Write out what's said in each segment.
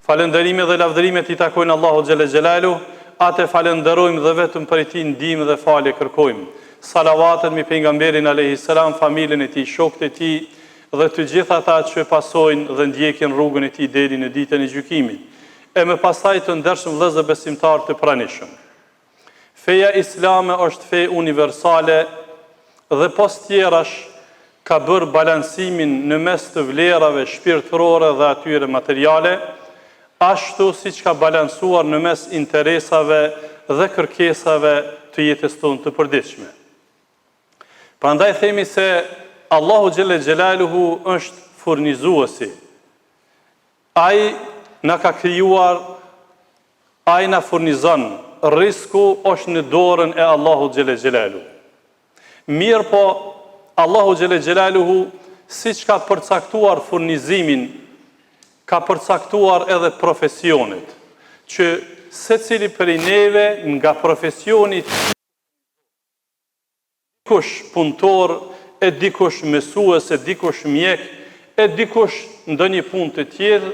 Falëndërimi dhe lavdërimet i takojnë Allahu xhelle xhelalu, atë falenderojmë dhe vetëm për ti ndihmë dhe falje kërkojmë. Salavatet mbi pejgamberin alayhis salam, familjen e tij, shokët e tij dhe të gjithë ata që pasojnë dhe ndjekin rrugën e tij deri në ditën e gjykimit. E më pastaj të ndershëm vëllezër besimtar të pranishëm. Feja islame është fe universale dhe pos tjerash ka bërë balansimin në mes të vlerave shpirtërore dhe atyre materiale, ashtu si që ka balansuar në mes interesave dhe kërkesave të jetës tonë të përditshme. Prandaj themi se Allahu xhelle xhelaluhu është furnizuesi. Ai na ka krijuar, ai na furnizon. Risku është në dorën e Allahu xhelle xhelaluhu. Mirë po, Allahu xhelle xhelaluhu siç ka përcaktuar furnizimin, ka përcaktuar edhe profesionet, që secili prej neve nga profesioni dikush punëtor, e dikush mësues, e dikush mjek, e dikush ndonjë punë të tjetër,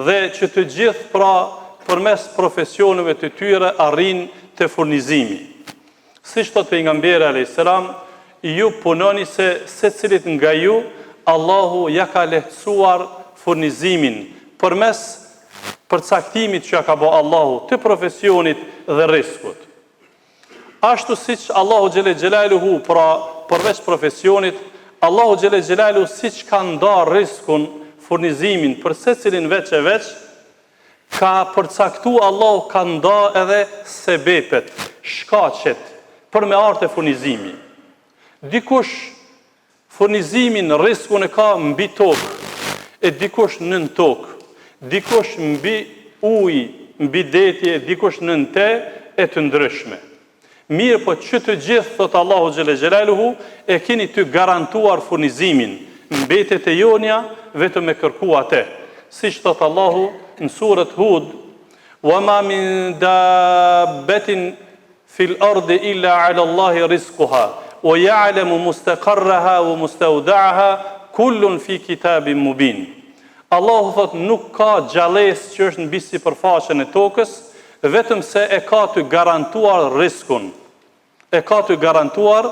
dhe që të gjithë pra përmes profesioneve të tyre arrin të furnizimi. Siç thot pejgamberi alayhis salam, ju punoni se secilit nga ju Allahu ja ka lehtësuar furnizimin përmes përcaktimit që ja ka bërë Allahu të profesionit dhe riskut. Ashtu siç Allahu xhelle xhelaluhu pra përveç profesionit, Allahu xhelle xhelaluhu siç ka ndarë riskun, furnizimin për secilin veç e veç, ka përcaktuar Allahu ka ndarë edhe sebepet, shkaqet për me ardhur furnizimi. Dikush furnizimin, riskun e ka mbi tokë, e dikush nën tokë, dikush mbi ujë, mbi detje, dikush nën te, e të ndryshme. Mirë po që të gjithë, thot Allahu xhelle xhelaluhu, e keni të garantuar furnizimin, mbetet e jonja vetëm e kërku atë. Siç thot Allahu në surët Hud, wa ma min dabbatin fil ardi illa ala Allahi rizquha wa ya'lamu mustaqarraha wa mustawda'aha kullun fi kitabin mubin. Allahu thot nuk ka gjallës që është mbi sipërfaqen e tokës, vetëm se e ka të garantuar riskun, e ka të garantuar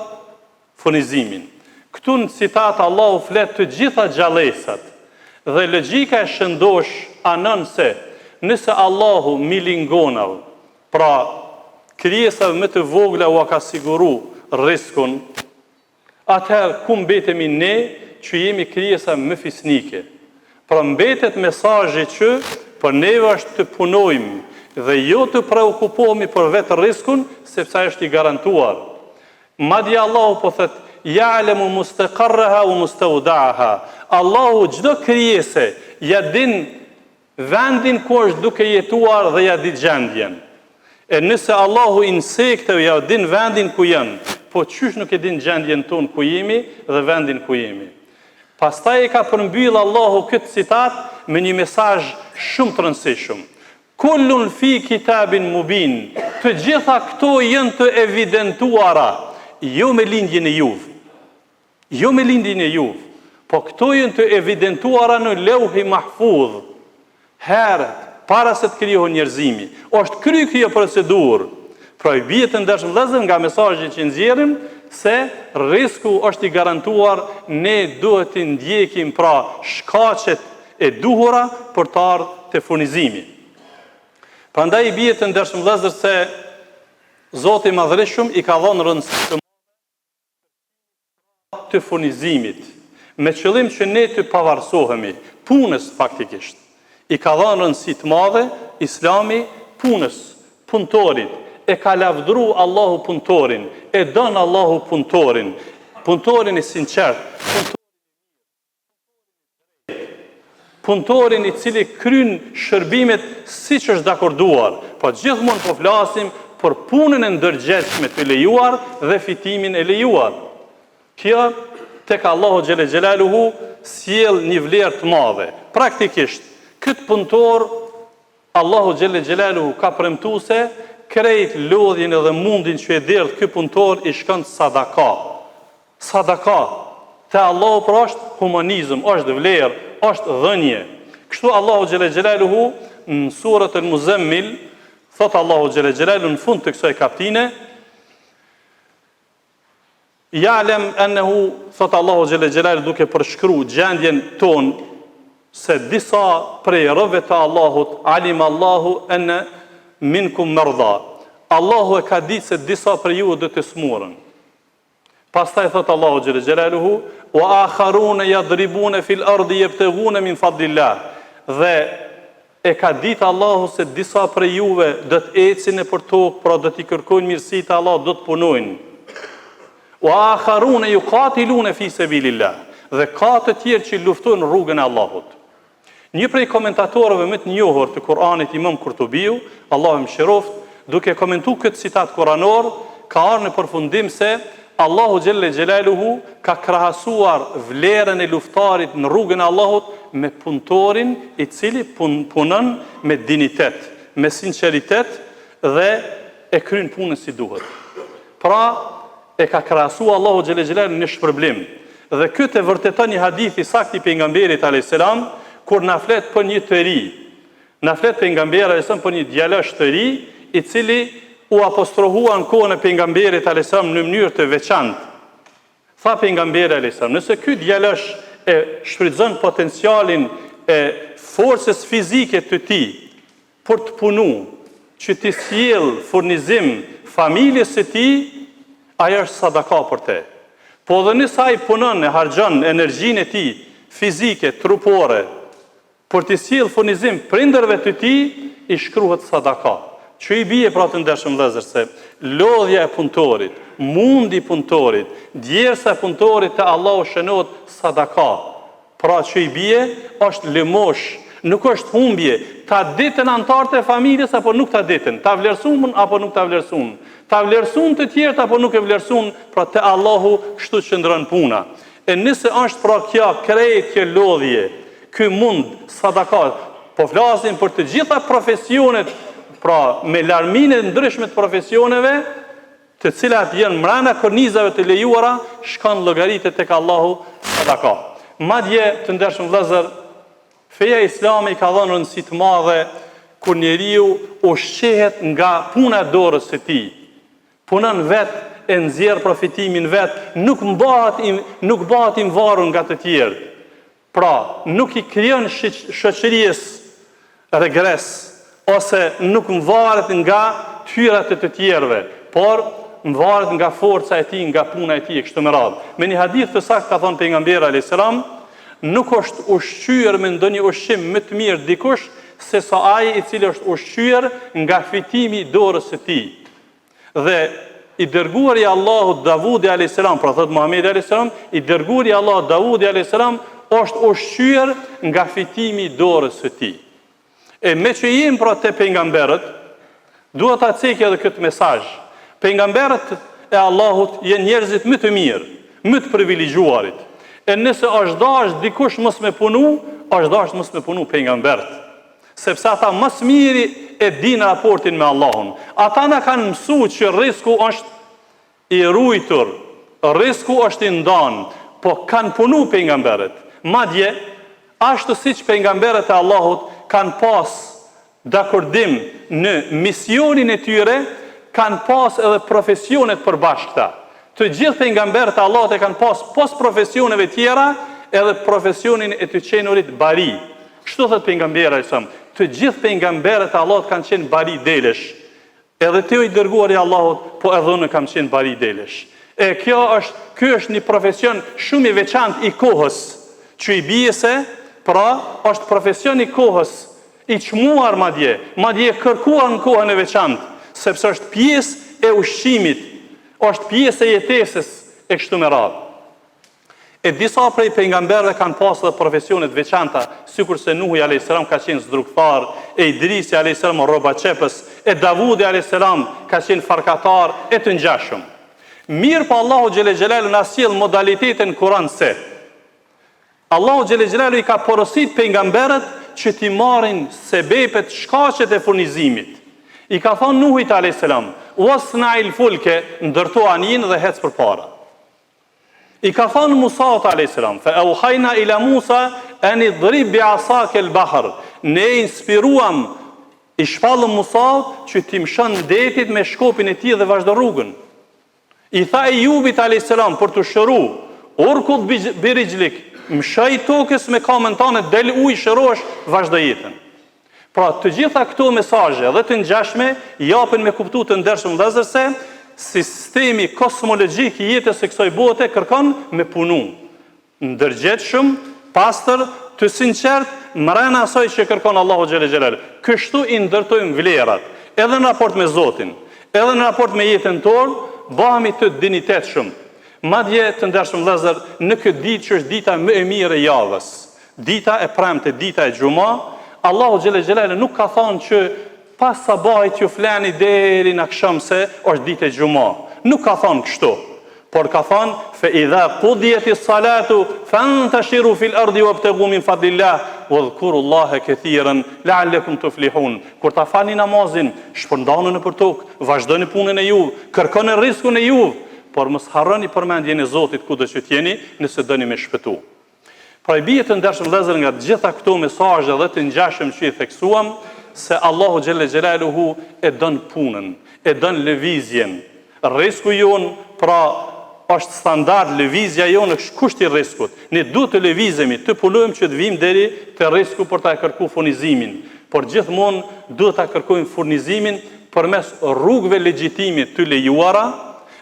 furnizimin. Këtu në citat Allahu flet të gjitha gjallësat, dhe logjika e shëndosh anon se nëse Allahu milingonave, pra krijesave më të vogla u ka siguru riskun, atëherë ku mbetemi ne që jemi krijesa më fisnike? Pra mbetet mesazhi që për neve është të punojmë dhe jo të preokupohemi për vetë riskun, sepse ai është i garantuar. Madje Allahu po thot ya'lamu mustaqarraha wa mustawda'aha. Allahu çdo krijese ja din vendin ku është duke jetuar dhe ja di gjendjen. E nëse Allahu insekteve ja din vendin ku janë, po çysh nuk e din gjendjen tonë ku jemi dhe vendin ku jemi. Pastaj e ka përmbyll Allahu këtë citat me një mesazh shumë të rëndësishëm. Kullun fi kitabin mubin. Të gjitha këto janë të evidentuara, jo me lindjen e juve. Jo me lindjen e juve, po këto janë të evidentuara në Lauhi Mahfudh. Herët para se të krijohej njerëzimi, është kryer kjo procedurë. Pra i bie të ndershëm vëllezër nga mesazhi që nxjerrim se risku është i garantuar, ne duhet të ndjekim pra shkaqet e duhura për të ardhur te furnizimi. Prandaj i bie të ndershëm vëllezër se Zoti i Madhërisht i ka dhënë rëndësi të furnizimit, me qëllim që ne të pavarësohemi punës faktikisht. I ka dhënë rëndësi të madhe Islami punës, punëtorit. E ka lavdru Allahu punëtorin, e don Allahu punëtorin, punëtorin i sinqert, punëtorin i cili kryen shërbimet siç është dakorduar. Po gjithmonë po flasim për punën e ndërgjegjshme të lejuar dhe fitimin e lejuar. Kjo tek Allahu xhelle xhelaluhu sjell një vlerë të madhe. Praktikisht, këtë punëtor Allahu xhelle xhelaluhu ka premtuar se krejt lodhjen edhe mundin që e derdh ky punëtor i shkon sadaka. Sadaka te Allahu pra është humanizëm, është vlerë, është dhënie. Kështu Allahu xhelle xhelaluhu në surët al-Muzammil, thot Allahu xhelle xhelalu në fund të kësaj kapitine, Ya'lam annahu, thot Allahu xhelle xhelalu duke përshkruar gjendjen tonë, se disa prej rëve të Allahut, alim Allahu anna minkum mardha. Allahu e ka ditë se disa prej ju do të smurën. Pastaj thot Allahu xhelle xhelaluhu, wa akharuna yadribuna fil ardi yabtaghuna min fadlillah. Dhe e ka ditë Allahu se disa prej juve do të ecin nëpër tokë, pra do t'i kërkojnë mirësitë e Allahut, do të punojnë. Wa akharuna yuqatiluna fi sabilillah. Dhe ka të tjerë që luftojnë në rrugën e Allahut. Një prej komentatorëve më të njohur të Kuranit, Imam Kurtubiu, Allahu më mëshiroft, duke komentuar këtë citat kuranor, ka ardhur në përfundim se Allahu xhelle xhelaluhu ka krahasuar vlerën e luftarit në rrugën e Allahut me punëtorin i cili punon me dinitet, me sinqeritet dhe e kryen punën si duhet. Pra, e ka krahasuar Allahu xhelle xhelaluhu në shpërblim. Dhe këtë e vërteton një hadith i saktë i pejgamberit alayhis salam, kur na flet për një të ri. Na flet pejgamberi alayhis salam për një djalosh të ri, i cili u apostrohua në kohën e pejgamberit alayhis salam në mënyrë të veçantë. Tha pejgamberi alayhis salam, nëse ky djalosh e shfrytëzon potencialin e forcës fizike të tij për të punuar, që të sjell furnizim familjes së tij, ajo është sadaka për te. Po dhe nëse ai punon e harxhon energjinë e tij fizike, trupore, për të sjell furnizim prindërve të tij, i shkruhet sadaka. Që i bie pra të ndershëm vëllezër se lodhja e punëtorit, mundi i punëtorit, djersa e punëtorit te Allahu shënohet sadaka. Pra që i bie është lëmosh, nuk është humbje, ta ditën antarët e familjes apo nuk ta ditën, ta vlerësuan apo nuk ta vlerësuan, ta vlerësuan të tjerët apo nuk e vlerësuan, pra te Allahu kështu qëndron puna. E nëse është pra kjo krejt kjo lodhje, ky mund sadaka, po flasim për të gjitha profesionet, pra me larminë e ndryshme të profesioneve, të cilat janë mbrana kornizave të lejuara, shkon llogaritë tek Allahu sadaka. Madje të ndershëm vëllezër, feja islame i ka dhënë rëndësi të madhe kur njeriu ushqehet nga puna e dorës së tij. Punon vetë, e nxjerr profitimin vet, nuk bëhet i varur nga të tjerë. Pra, nuk i krijon shoqërisë regres, ose nuk varet nga tyrat e të tjerëve, por varet nga forca e tij, nga puna e tij, kështu me radhë. Me një hadith të saktë ka thënë pejgamberi alayhis salam, nuk është ushqyer me ndonjë ushqim më të mirë dikush se sa ai i cili është ushqyer nga fitimi i dorës së tij. Dhe i dërguari i Allahut Davudi alayhis salam, pra thot Muhamedi alayhis salam, i dërguari i Allahut Davudi alayhis salam është ushqyer nga fitimi i dorës së tij. E me që jemi pra te pejgamberët, duhet ta cek edhe këtë mesazh. Pejgamberët e Allahut janë njerëzit më të mirë, më të privilegjuarit. E nëse është dash dikush mos me punu, është dash mos me punu pejgamberët. Sepse ata më së miri e din raportin me Allahun. Ata na kanë mësuar që rreziku është i ruajtur, rreziku është i ndan, po kanë punu pejgamberët. Madje ashtu siç pejgamberët e Allahut kanë pas dakordim në misionin e tyre, kanë pas edhe profesionet përbashkëta. Të gjithë pejgamberët e Allahut e kanë pas profesioneve tjera, edhe profesionin e të qenurit bari. Kështu thot pejgamberi sa, të gjithë pejgamberët e Allahut kanë qenë bari delesh. Edhe ti i dërguari i Allahut, po edhe unë kam qenë bari delesh. E ky është një profesion shumë i veçantë i kohës, që i bie se, pra, është profesion i kohës, i çmuar madje kërkuar në kohën e veçantë, sepse është pjesë e ushqimit, është pjesë e jetesës e kështu me radhë. E disa prej pejgamberëve kanë pasur edhe profesione të veçanta, sikurse Nuhi alayhis salam ka qenë zdrugtar, e Idrisi alayhis salam rrobaçepës, e Davudi alayhis salam ka qenë farkatar e të ngjashëm. Mirë pa Allahu xhele xhelalu na sjell modalitetin Kur'an se Allahu xhele xhelalu i ka porosit pejgamberët që t'i marrin sebepet, shkaqet e furnizimit. I ka thonë Nuhit alayhis salam, "Wasna'il fulke", ndërto anin dhe hec përpara. I ka thonë Musa alayhis salam, "Fa auhayna ila Musa an idrib bi'asaka al-bahr", ne inspiruam I shpallën Musaut që t'i mshon detit me shkopin e tij dhe vazhdo rrugën. I tha Ejubit a.s. për të shëru, urkut birijlik, mshoj tokës me kamën tane, del ujë, shërosh, vazhdo jetën. Pra të gjitha këto mesazhe dhe të ngjashme japin me kuptu të ndershëm vëllezër se sistemi kosmologjik i jetës së kësaj bote kërkon me punu. Ndërgjetshëm, pastër, të sinqert, mrena asaj që kërkon Allahu xhelle xhelal. Kështu i ndërtojmë vlerat, edhe në raport me Zotin, edhe në raport me jetën tonë, bëhemi të dinitetshëm. Madje të ndershëm vëllezër, në këtë ditë që është dita më e mirë e javës, dita e premte, dita e xhumë, Allahu xhelle xhelal nuk ka thënë që pas sabahit ju flani deri në akşam se është ditë e xhumë. Nuk ka thënë kështu. Por ka thënë fe idha qudiyatis salatu fantashiru fil ardi wabtaghu min fadlillah wadhkurullaha katiran la'allakum tuflihun. Kur ta falni namazin, shpërndani nëpër tokë, vazhdoni punën e juve, kërkoni rrezikun e juve, por mos harroni përmendjen e Zotit kudo që t'jeni nëse doni me shpëtu. Pra i bie të ndershëm vëllezër nga të gjitha këto mesazhe dhe të ngjashëm që i theksuam se Allahu xhelle xhelaluhu e don punën, e don lëvizjen. Rreziku jon pra është standard, lëvizja jonë është kushti i rrezikut. Ne duhet të lëvizemi, të punojmë që të vim deri te rreziku për ta kërkuar furnizimin. Por gjithmonë duhet ta kërkojmë furnizimin përmes rrugëve legjitime të lejuara,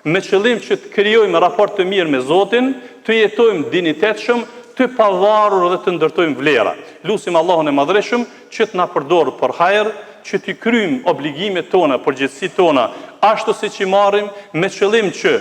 me qëllim që të krijojmë raport të mirë me Zotin, të jetojmë dinitetshëm, të pavarur dhe të ndërtojmë vlera. Lutim Allahun e Madhreshëm që të na përdorë për hajër, që të kryjmë obligimet tona, përgjegjësitë tona, ashtu siç i marrim me qëllim që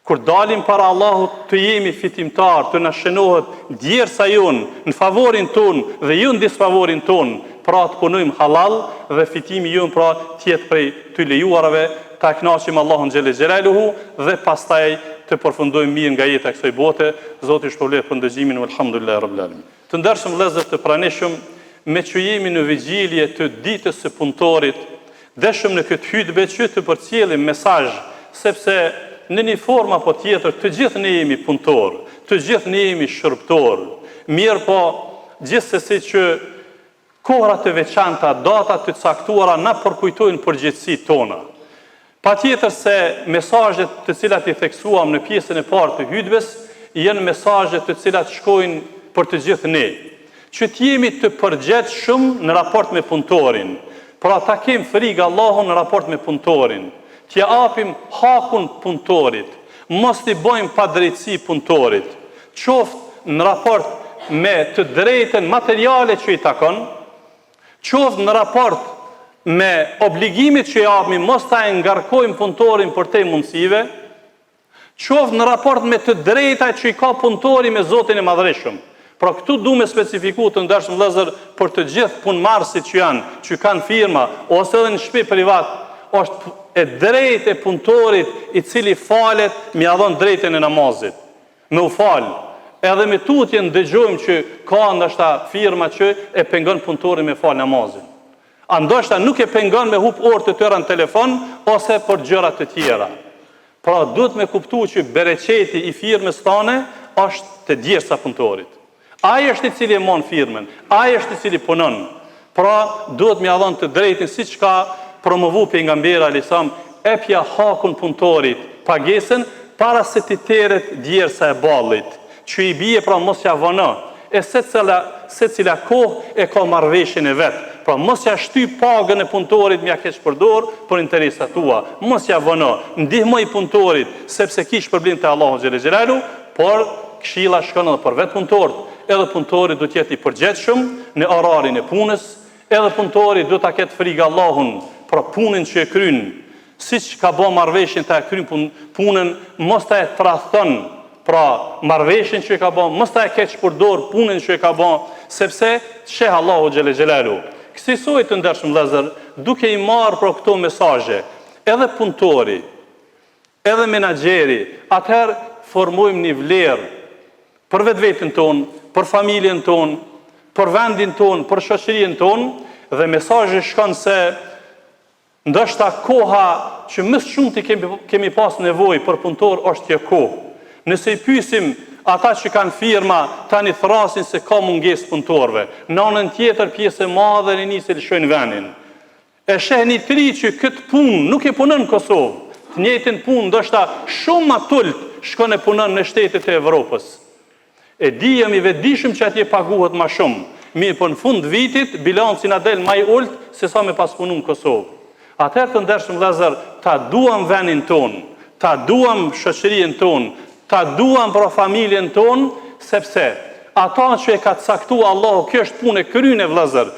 kur dalim para Allahut të jemi fitimtar, të na shënohet djersa jonë në favorin tonë dhe jo në disfavorin tonë, pra të punojmë halal dhe fitimi jonë pra të jetë prej të lejuarave, ta kënaqim Allahun xhelle xhelaluhu dhe pastaj të përfundojmë mirë nga jeta e kësaj bote. Zoti shpëlbojë për ndëgjimin, alhamdulillah rabbil alamin. Të ndershëm vëllezër të pranishëm, me që jemi në vigjilje të ditës së punëtorit, dëshëm në këtë hutbë që të përcjellim mesazh, sepse në një formë apo tjetër të gjithë ne jemi punëtor, të gjithë ne jemi shërbëtor. Mirë po, gjithsesi që kohrat e veçanta, datat të caktuara na përkujtojnë përgjegjësitë tona. Patjetër se mesazhet të cilat i theksuam në pjesën e parë të hutbes janë mesazhe të cilat shkojnë për të gjithë ne, që të jemi të përgjegjshëm në raport me punëtorin. Pra ta kem frikë Allahun në raport me punëtorin, t'ja apim hakun punëtorit, mos t'i bëjmë padrejtësi punëtorit, qoftë në raport me të drejtën materiale që i takon, qoftë në raport me obligimit që i apim, mos ta ngarkojmë punëtorin për te mundësive, qoftë në raport me të drejta që i ka punëtori me Zotin e Madhreshëm. Pra këtu du me specifiku të ndershëm vëllezër për të gjithë punëmarrësit që janë, që kanë firma, ose edhe në shtëpi privat, është e drejtë e punëtorit i cili falet, mi adhon drejtën e namazit. Me u falë. Edhe me tutjen dëgjojmë që ka ndoshta firma që e pengon punëtorin me falë namazin. A ndoshta nuk e pengon me hup orë të tëra në telefon, ose për gjëra të tjera. Pra duhet me kuptu që bereqeti i firmës tane është të djersa punëtorit. Ai është i cili e mon firmën, ai është i cili punon. Pra duhet me adhon të drejtin siç ka promovu pejgamberi alisam, epja hakun punëtorit, pagesën para se t'i teret djersa e ballit, që i bie pra mos ja vënë, e se cila kohë e ka marrëveshjen e vet. Pra mos ja shty pagën e punëtorit me ja keq përdor për interesat tua, mos ja vënë, ndihmoj punëtorit sepse kish problem te Allahu xhelle xhelalu, por këshilla shkon edhe për vetë punëtorët. Edhe punëtori duhet të jetë i përgjegjshëm në orarin e punës, edhe punëtori duhet ta ketë frikë Allahun për punën që e kryen. Siç ka bë marrëveshjen ta kryen punën, mos ta e tradhton, pra marrëveshjen që e ka bën, mos ta e keq përdor punën që e ka bën, sepse sheh Allahu xhelle xhelalu. Kësaj të ndershëm vëllezër, duke i marrë për këto mesazhe, edhe punëtori, edhe menaxheri, atëherë formojmë një vlerë për vetveten tonë, për familjen tonë, për vendin tonë, për shoqërinë tonë, dhe mesazhi shkon se ndoshta koha që më shumë kemi pas nevojë për punëtor është kjo kohë. Nëse i pyesim ata që kanë firma, tani thrasin se ka mungesë punëtorëve. Në anën tjetër pjesë e madhe e nisë lëshojnë vendin. e sheh një tri që këtë punë nuk e punën në Kosovë, të njëjtën punë ndoshta shumë më tullt shkon e punon në shtetet e Evropës. E jemi vetëdijshëm që atje paguhet më shumë, mirë po në fund vitit bilanci na del më i ulët se sa me pas punu në Kosovë. Atëherë të ndershëm vëllezër, ta duam vendin ton, ta duam shoqërinë ton, ta duam për familjen ton, sepse ata që e ka caktuar Allahu, kjo është punë e kryne vëllezër.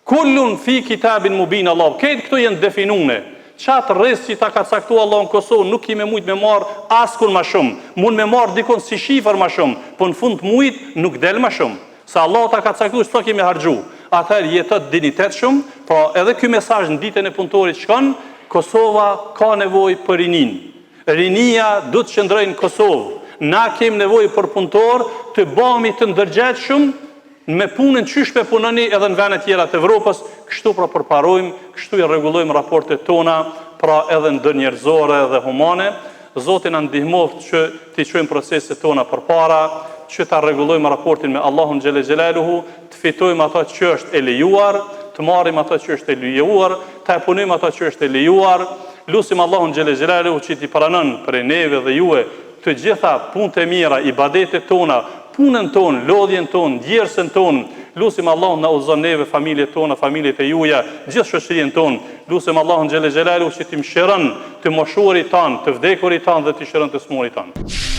Kullun fi kitabin mubin Allah. Këtë këto janë definune. Qatë rreth që ta ka caktuar Allahu në Kosovë nuk kime mujt me marë askun ma shumë. Mund me marë dikon si shifër ma shumë, po në fund mujt nuk del ma shumë. Sa Allah ta ka caktuar çto kemi harxhu. Atëherë jetot dinitet shumë, pra edhe ky mesazh në ditën e punëtorit shkon, Kosova ka nevojë për rinin. Rinia do të qëndrojë në Kosovë. Na kemi nevojë për punëtor të bëhemi të ndërgjegjshëm me punën qysh pe punoni edhe në vende tjera të Evropës, kështu pra përparojmë, kështu i rregullojmë raportet tona, pra edhe ndërnjerëzore dhe humane. Zoti na ndihmoft që të çojmë proceset tona përpara, që ta rregullojmë raportin me Allahun xhelle xhelaluhu, të fitojmë ato që është e lejuar, të marrim ato që është e lejuar, të punojmë ato që është e lejuar. Lutim Allahun xhelle xhelaluhu që t'i pranon për neve dhe juve të gjitha punët e mira, ibadetet tona, punën tonë, lodhjen tonë, djersën tonë. Lutim Allahun na udhëzon neve, familjet tona, familjet e juaja, gjithë shoqërinë tonë. Lutim Allahun xhelle xhelaluhu që t'i mëshiron të moshurit tanë, të vdekurit tanë dhe t'i shëron të smurit tanë.